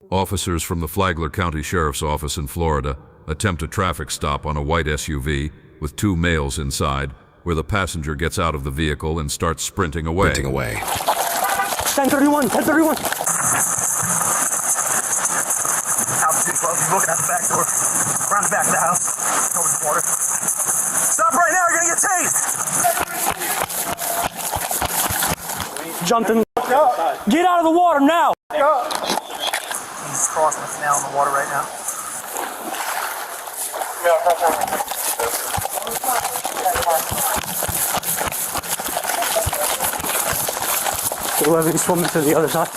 Officers from the Flagler County Sheriff's Office in Florida attempt a traffic stop on a white SUV with two males inside, where the passenger gets out of the vehicle and starts sprinting away. 1031, 1031. He's looking at the back door. Around the back of the house. Towards the water. Stop right now, you're gonna get tased! Jumped in. Get out of the water now! He's crossing the canal in the water right now. 11, he's swimming to the other side.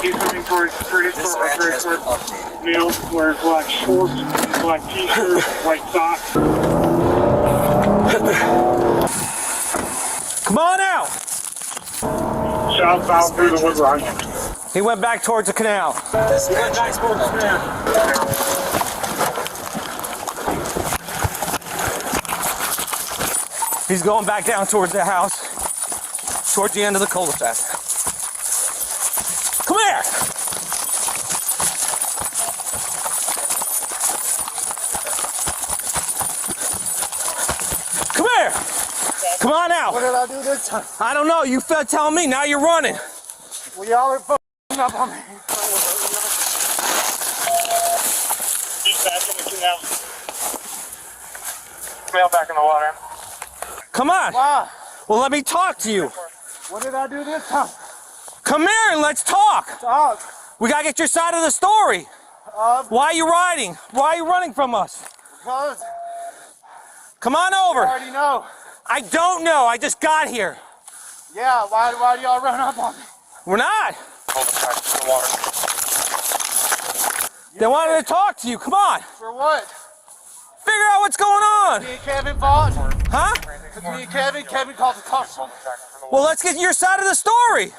He's coming towards male wearing black shorts, black t-shirt, white socks. Come on out! Southbound through the wood line. He went back towards the canal. He's going back down towards the house, towards the end of the cul-de-sac. Come here! Come here! Come on out! What did I do this time? I don't know, you fed telling me, now you're running. Well, y'all are f***ing up on me. He's back in the canal. Male back in the water. Come on! Why? Well, let me talk to you. What did I do this time? Come here and let's talk. Talk. We gotta get your side of the story. Why are you riding? Why are you running from us? Because Come on I over. already know. I don't know. I just got here. Yeah, why do y'all run up on me? We're not. Hold the back to the water. They wanted to talk to you. Come on. For what? Figure out what's going on. Me and Kevin fought. Huh? Because me and Kevin called the cops. Well, let's get your side of the story.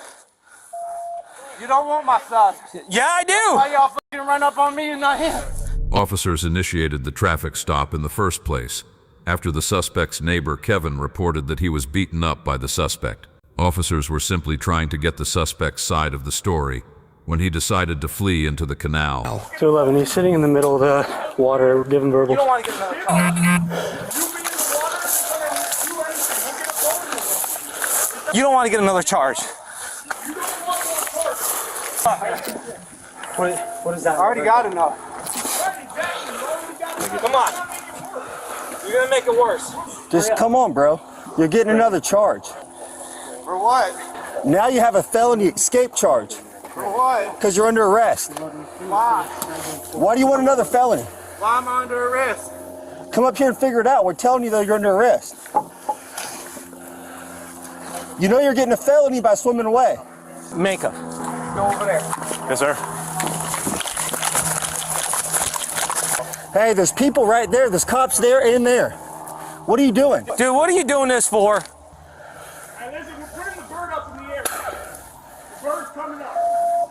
You don't want my side. Yeah, I Why do. y'all fucking run up on me and not him? Officers initiated the traffic stop in the first place, after the suspect's neighbor Kevin reported that he was beaten up by the suspect. Officers were simply trying to get the suspect's side of the story when he decided to flee into the canal. 211. He's sitting in the middle of the water, giving verbal. You don't want to get another call. You don't want to get another charge. What is that? I already got enough. Come on. You're gonna make it worse. Just come on, bro. You're getting another charge. For what? Now you have a felony escape charge For what? because you're under arrest. Why? Why do you want another felony? Why am I under arrest? Come up here and figure it out. We're telling you that you're under arrest. You know you're getting a felony by swimming away. Makeup. Go over there. Yes, sir. Hey, there's people right there. There's cops there and there. What are you doing? Dude, what are you doing this for? Hey, listen, we're putting the bird up in the air. The bird's coming up.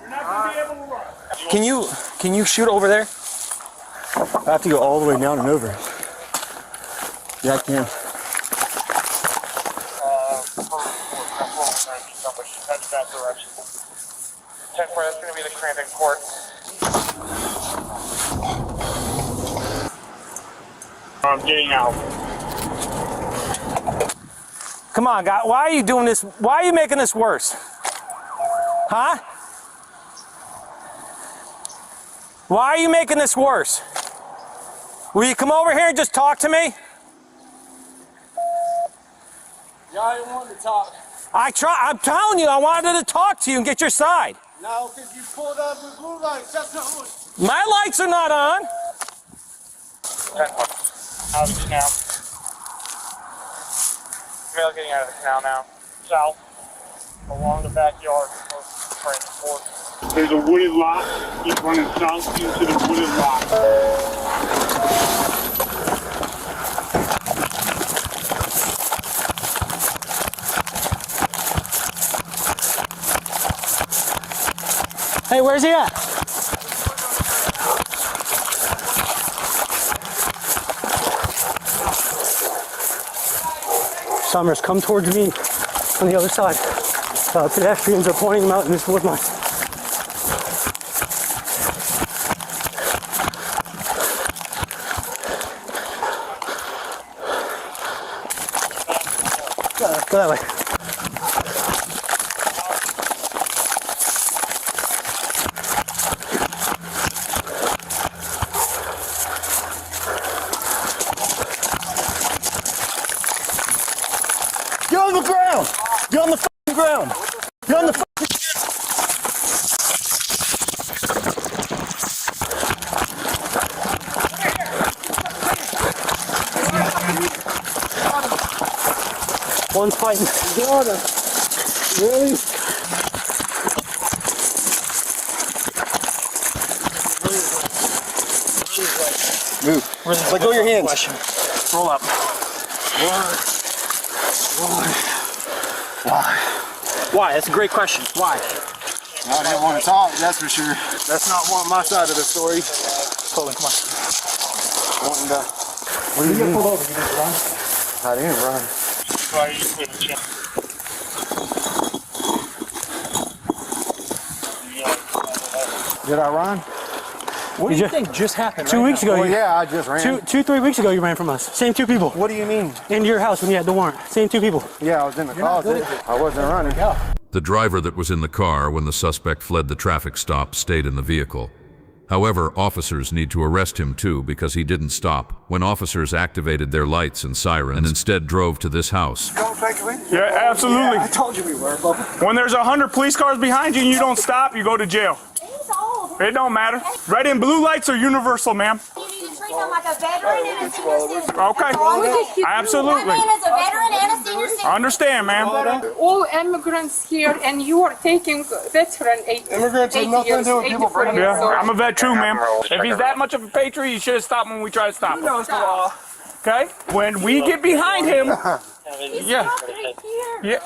You're not going to be able to run. Can you shoot over there? I have to go all the way down and over. Yeah, I can. Head that direction. 10-4, that's going to be the Crandon Court. I'm getting out. Come on, guy. Why are you doing this? Why are you making this worse? Huh? Why are you making this worse? Will you come over here and just talk to me? Y'all didn't want to talk. I'm telling you, I wanted to talk to you and get your side. No, because you pulled up with blue lights. That's not what. My lights are not on. 10-4. Out of the canal. Male getting out of the canal now. South. Along the backyard. Close to Crandon Court. There's a wooded lot. He's running south into the wooded lot. Hey, where's he at? Summers, come towards me on the other side. Pedestrians are pointing them out in this wood line. Go that way. Get on the ground! Get on the fucking ground! Get on the fucking One's fighting. Really? Move. Let go of your hands. Roll up. Why? That's a great question. Why? I didn't want to talk, that's for sure. That's not one my side of the story. Colin, come on. Wanting to. What do you get pulled over? You didn't run? I didn't run. Did I run? What do you think just happened? 2 weeks ago. Well, yeah, I just ran. 3 weeks ago, you ran from us. Same 2 people. What do you mean? Into your house when you had the warrant. Same 2 people. Yeah, I was in the closet. I wasn't running. The driver that was in the car when the suspect fled the traffic stop stayed in the vehicle. However, officers need to arrest him too because he didn't stop when officers activated their lights and sirens and instead drove to this house. Yeah, absolutely. I told you we were, Bubba. When there's 100 police cars behind you and you don't stop, you go to jail. It don't matter. Red and blue lights are universal, ma'am. You need to treat him like a veteran and a senior citizen. Okay. That Absolutely. man is a veteran and a senior citizen. Understand, ma'am. All immigrants here, and you are taking veteran 80. Immigrants have nothing to do with people bringing Yeah, I'm a vet too, ma'am. If he's that much of a patriot, he should have stopped when we tried to stop him. Knows the law. Okay? When we get behind him, He's yeah. stopped right here. yeah,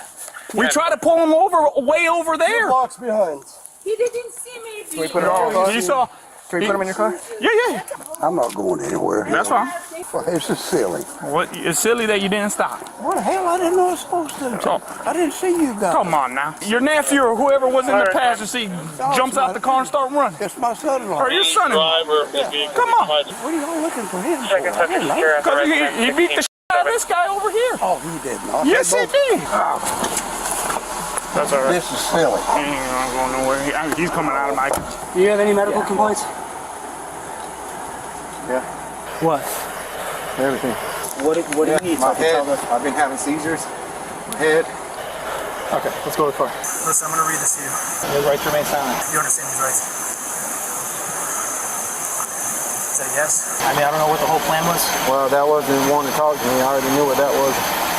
we try to pull him over, way over there. Blocks behind. He didn't see me. Can we put it in your car? You saw? Can we put him in your car? Yeah, yeah. I'm not going anywhere. That's fine. It's just silly. What? It's silly that you didn't stop. What the hell? I didn't know I was supposed to. Oh. I didn't see you guys. Come on now. Your nephew or whoever was in the passenger seat jumps out the car and start running. It's my son-in-law. Or your son-in-law. Come on. What are y'all looking for him for? I didn't like it. Because he beat the shit out of this guy over here. Oh, he did not. Yes, he did. That's all right. This is silly. He ain't not going nowhere. He's coming out of my... Do you have any medical complaints? Yeah. What? Everything. What do you need? My head. I've been having seizures. My head. Okay, let's go to the car. Listen, I'm gonna read this to you. Your right to remain silent. You understand these rights? Is that a yes? I mean, I don't know what the whole plan was. Well, that wasn't wanting to talk to me. I already knew what that was.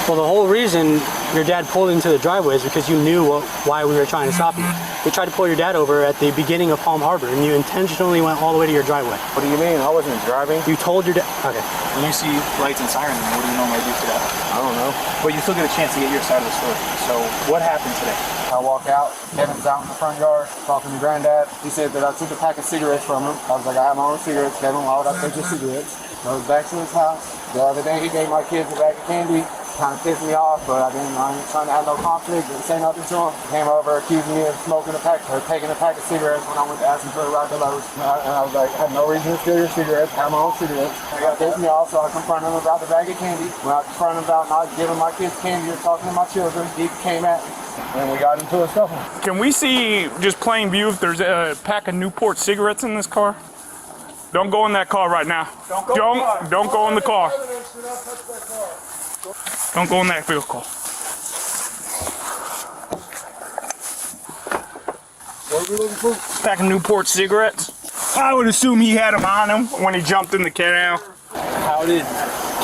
Well, the whole reason your dad pulled into the driveway is because you knew why we were trying to stop you. We tried to pull your dad over at the beginning of Palm Harbor, and you intentionally went all the way to your driveway. What do you mean? I wasn't driving. You told your dad. Okay. When you see lights and sirens, what do you normally do for that? I don't know. But you still get a chance to get your side of the story. So what happened today? I walk out. Kevin's out in the front yard talking to Granddad. He said that I took a pack of cigarettes from him. I was like, I have my own cigarettes. Kevin, why would I take your cigarettes? I was back to his house. The other day, he gave my kids a bag of candy. Kind of pissed me off, but I ain't trying to have no conflict. Didn't say nothing to him. Came over, accused me of smoking a pack or taking a pack of cigarettes when I went to ask him for a ride to Lowe's. And I was like, I had no reason to steal your cigarettes. I have my own cigarettes. He got pissed me off, so I confronted him about the bag of candy. When I confronted him about not giving my kids candy or talking to my children, he came at me. And we got into a scuffle. Can we see, just plain view, if there's a pack of Newport cigarettes in this car? Don't go in that car right now. Don't go in the car. Don't go in that vehicle. What are we looking for? Pack of Newport cigarettes. I would assume he had them on him when he jumped in the canal. How did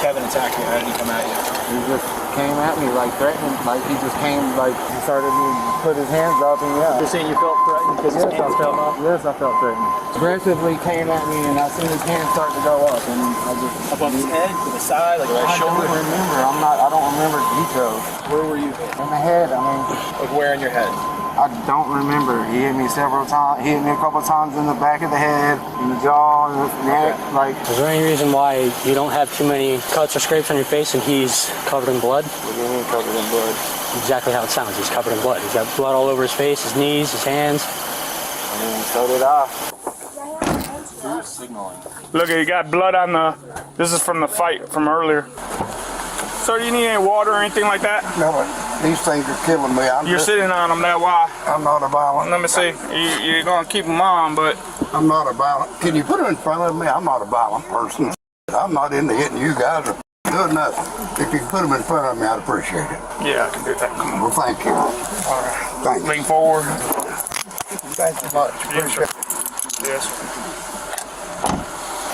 Kevin attack you? How did he come at you? He just came at me, like threatening. Like he just came, like he started to put his hands up and yeah. You're saying you felt threatened because his hands fell off? Yes, I felt threatened. Aggressively came at me and I seen his hands start to go up and I just... Above his head, to the side, like right I shoulder? don't remember. I don't remember details. Where were you hit? In the head, I mean... Like where in your head? I don't remember. He hit me several times. He hit me a couple times in the back of the head, in the jaw, in the neck. Like, Is there any reason why you don't have too many cuts or scrapes on your face and he's covered in blood? what do you mean covered in blood? Exactly how it sounds. He's covered in blood. He's got blood all over his face, his knees, his hands. I mean, so did I. Who's signaling? Look, you got blood on the... This is from the fight from earlier. Sir, do you need any water or anything like that? No, These things are killing me. You're sitting on them, that why? I'm not a violent. Let me see. You're gonna keep them on, but I'm not a violent. Can you put them in front of me? I'm not a violent person. I'm not into hitting you guys or doing nothing. If you can put them in front of me, I'd appreciate it. yeah, I can do that. Well, thank you. All right. Thank you. Lean forward. Thank you much. Yes, sir. Yes, sir.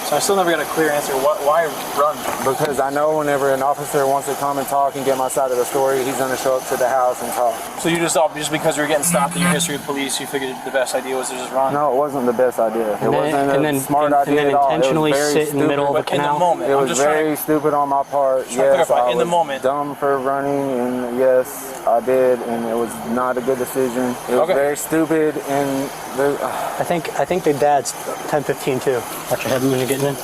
So I still never got a clear answer. Why run? Because I know whenever an officer wants to come and talk and get my side of the story, he's going to show up to the house and talk. So you just thought just because you were getting stopped in your history of police, you figured the best idea was to just run? No, it wasn't the best idea. It wasn't a smart idea at all. Intentionally sit in the middle of a canal? In the moment. It was very stupid on my part. Yes, I was dumb for running, and yes, I did, and it was not a good decision. It was very stupid, and I think the dad's 10-15 too. Watch your head when you're getting in.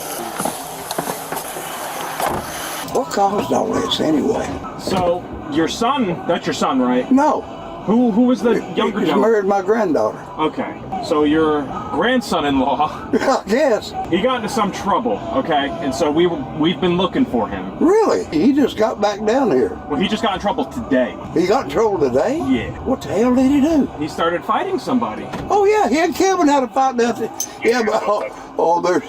What caused all this anyway? So, your son, that's your son, right? No. Who was the younger He gentleman? married my granddaughter. Okay, so your grandson-in-law, Yes. he got into some trouble, okay? And so we've been looking for him. Really? He just got back down here. Well, he just got in trouble today. He got in trouble today? Yeah. What the hell did he do? He started fighting somebody. Oh yeah, he and Kevin had a fight nothing. Yeah, but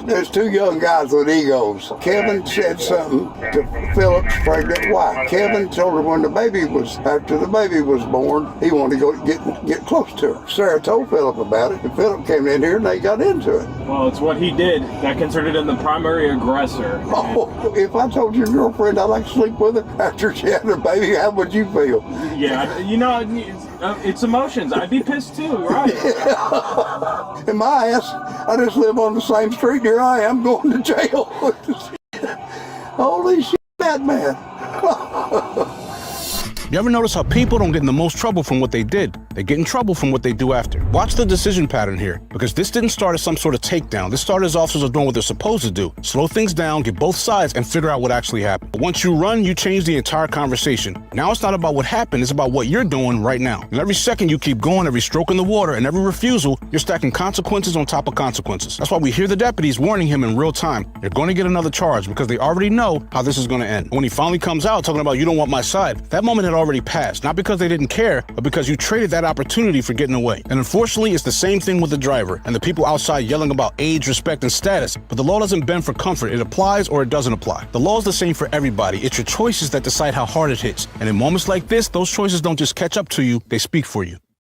there's two young guys with egos. Kevin said something to Philip's pregnant wife. Kevin told her when after the baby was born, he wanted to go get close to her. Sarah told Philip about it, and Philip came in here and they got into it. Well, it's what he did that considered him the primary aggressor. Oh, if I told your girlfriend I'd like to sleep with her after she had her baby, how would you feel? Yeah, you know, it's emotions. I'd be pissed too, right? Yeah. In my ass, I just live on the same street. Here I am going to jail. Holy shit, that man. You ever notice how people don't get in the most trouble from what they did? They get in trouble from what they do after. Watch the decision pattern here, because this didn't start as some sort of takedown. This started as officers are doing what they're supposed to do. Slow things down, get both sides, and figure out what actually happened. But once you run, you change the entire conversation. Now it's not about what happened, it's about what you're doing right now. And every second you keep going, every stroke in the water, and every refusal, you're stacking consequences on top of consequences. That's why we hear the deputies warning him in real time. You're going to get another charge, because they already know how this is going to end. When he finally comes out talking about you don't want my side, that moment had already passed. Not because they didn't care, but because you traded that opportunity for getting away. And unfortunately, it's the same thing with the driver and the people outside yelling about age, respect, and status. But the law doesn't bend for comfort. It applies or it doesn't apply. The law is the same for everybody. It's your choices that decide how hard it hits. And in moments like this, those choices don't just catch up to you, they speak for you.